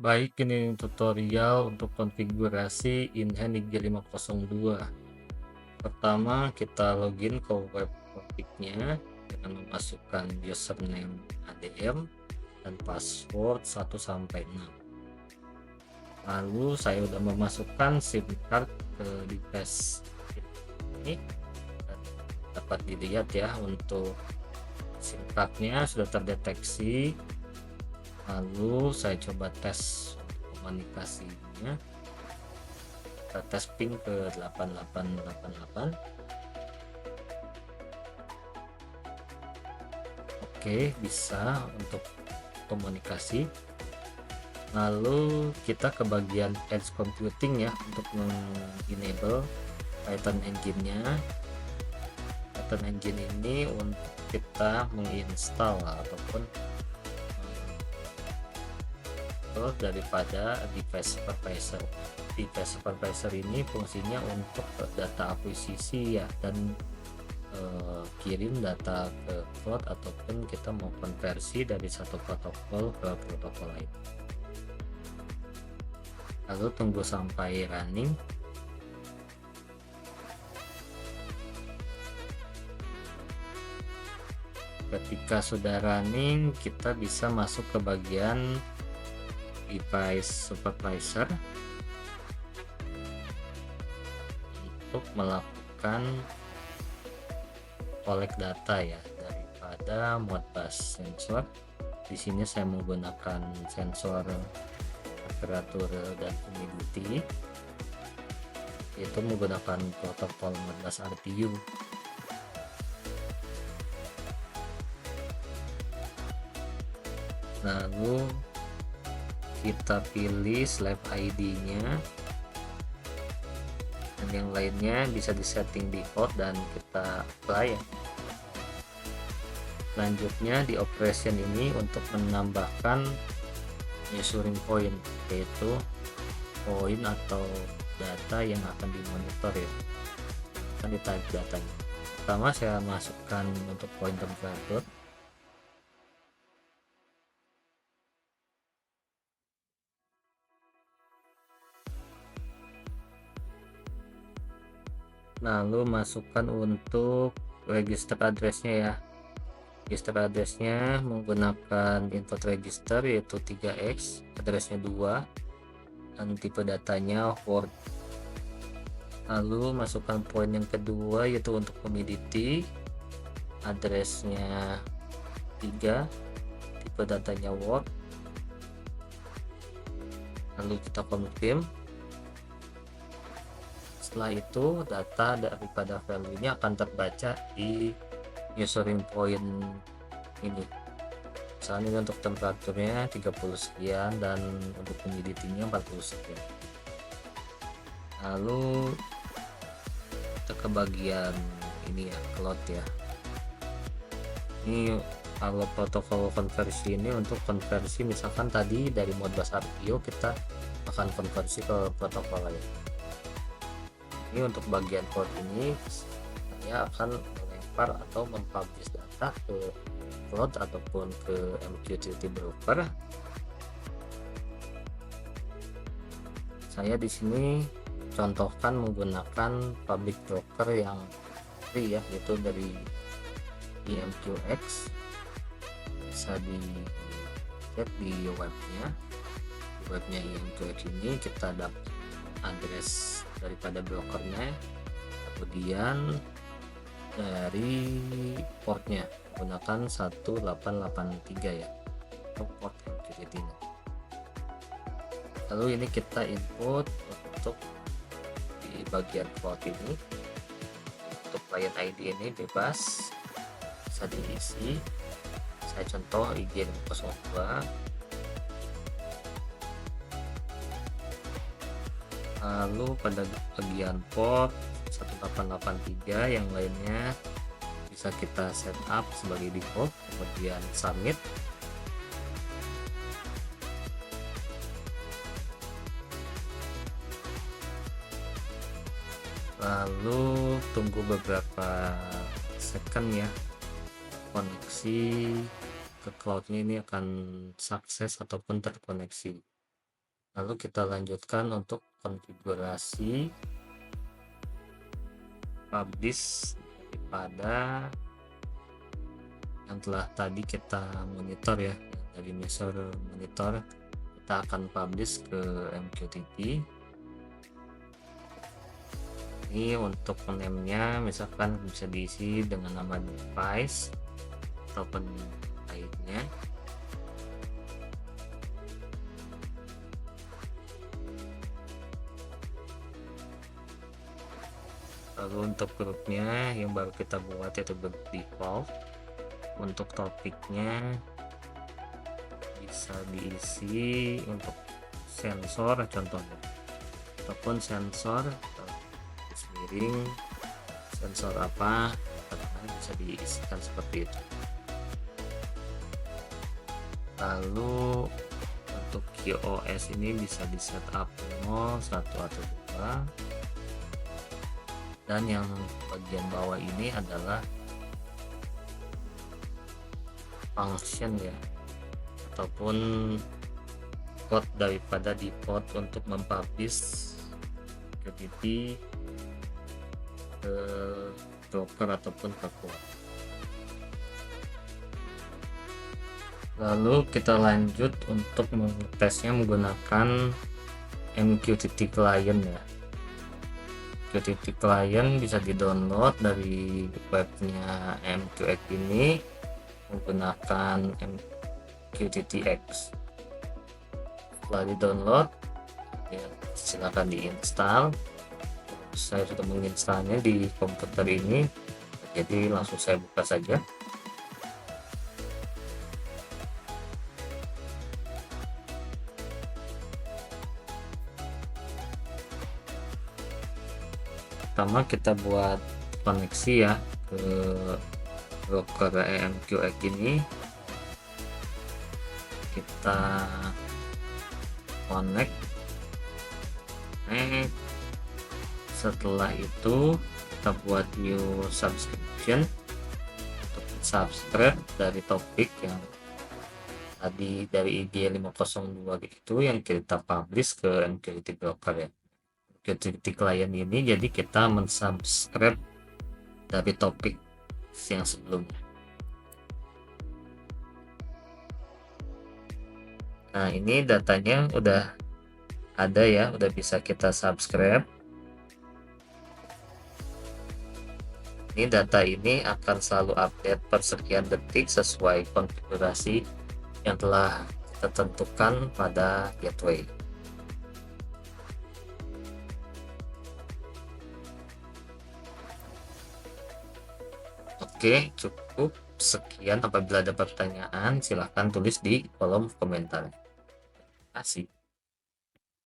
Baik, ini tutorial untuk konfigurasi InHand IG502. Pertama, kita login ke web config-nya dengan memasukkan username ADM dan password 1 sampai 6. Lalu saya sudah memasukkan SIM card ke device ini dan dapat dilihat ya, untuk SIM cardnya sudah terdeteksi. Lalu saya coba tes komunikasinya, kita tes ping ke 8888. Oke, bisa untuk komunikasi. Lalu kita ke bagian edge computing ya, untuk enable Python engine-nya. Python engine ini untuk kita menginstal ataupun daripada device supervisor. Device supervisor ini fungsinya untuk data akuisisi ya, dan kirim data ke cloud ataupun kita mau konversi dari satu protokol ke protokol lain. Lalu tunggu sampai running. Ketika sudah running, kita bisa masuk ke bagian device supervisor untuk melakukan collect data ya daripada Modbus sensor. Di sini saya menggunakan sensor temperatur dan humidity, yaitu menggunakan protokol Modbus RTU. Lalu kita pilih slave ID-nya, dan yang lainnya bisa disetting default dan kita apply ya. Selanjutnya di operation ini untuk menambahkan measuring point, yaitu poin atau data yang akan dimonitor ya, akan di-type datanya. Pertama saya masukkan untuk poin temperatur. Lalu masukkan untuk register address-nya ya. Register address-nya menggunakan input register yaitu 3x, address-nya 2, dan tipe datanya Word. Lalu masukkan poin yang kedua yaitu untuk humidity, address-nya 3, tipe datanya Word. Lalu kita confirm. Setelah itu data daripada value-nya akan terbaca di measuring point ini. Misalnya ini untuk temperaturnya 30 sekian dan untuk humidity-nya 40 sekian. Lalu kita ke bagian ini ya, cloud ya. Ini kalau protokol konversi ini untuk konversi, misalkan tadi dari Modbus RTO kita akan konversi ke protokol lain. Ini untuk bagian cloud ini saya akan melempar atau mempublish data ke cloud ataupun ke MQTT broker. Saya di sini contohkan menggunakan public broker yang free ya, yaitu dari EMQX. Bisa dicek di webnya. Di webnya EMQX ini kita dapat address daripada brokernya, kemudian dari portnya menggunakan 1883 ya, untuk port MQTT nya. Lalu ini kita input untuk di bagian cloud ini. Untuk client ID ini bebas, bisa diisi. Saya contoh IG502. Lalu pada bagian port 1883 yang lainnya bisa kita setup sebagai default, kemudian submit. Lalu tunggu beberapa second ya, koneksi ke cloudnya ini akan sukses ataupun terkoneksi. Lalu kita lanjutkan untuk konfigurasi publish daripada yang telah tadi kita monitor ya, dari measure monitor kita akan publish ke MQTT. Ini untuk name-nya misalkan bisa diisi dengan nama device ataupun lainnya. Lalu untuk grupnya yang baru kita buat yaitu grup default. Untuk topiknya bisa diisi untuk sensor contohnya, ataupun sensor miring, sensor apa bisa diisikan seperti itu. Lalu untuk QoS ini bisa di setup 0, 1 atau 2, dan yang bagian bawah ini adalah function ya, ataupun code daripada default untuk mempublish QTT ke broker ataupun ke cloud. Lalu kita lanjut untuk mengetesnya menggunakan MQTT client ya. MQTT client bisa di-download dari webnya MQX ini menggunakan MQTTX. Setelah di-download ya, silakan diinstal. Saya sudah menginstalnya di komputer ini, jadi langsung saya buka saja. Pertama kita buat koneksi ya ke broker MQX ini, kita connect. Setelah itu kita buat new subscription untuk subscribe dari topik yang tadi dari IG 502 itu yang kita publish ke MQTT broker ya, MQTT client ini. Jadi kita mensubscribe dari topik yang sebelumnya. Nah ini datanya udah ada ya, udah bisa kita subscribe. Ini data ini akan selalu update per sekian detik sesuai konfigurasi yang telah kita tentukan pada gateway. Oke, cukup sekian. Apabila ada pertanyaan silahkan tulis di kolom komentar. Terima kasih.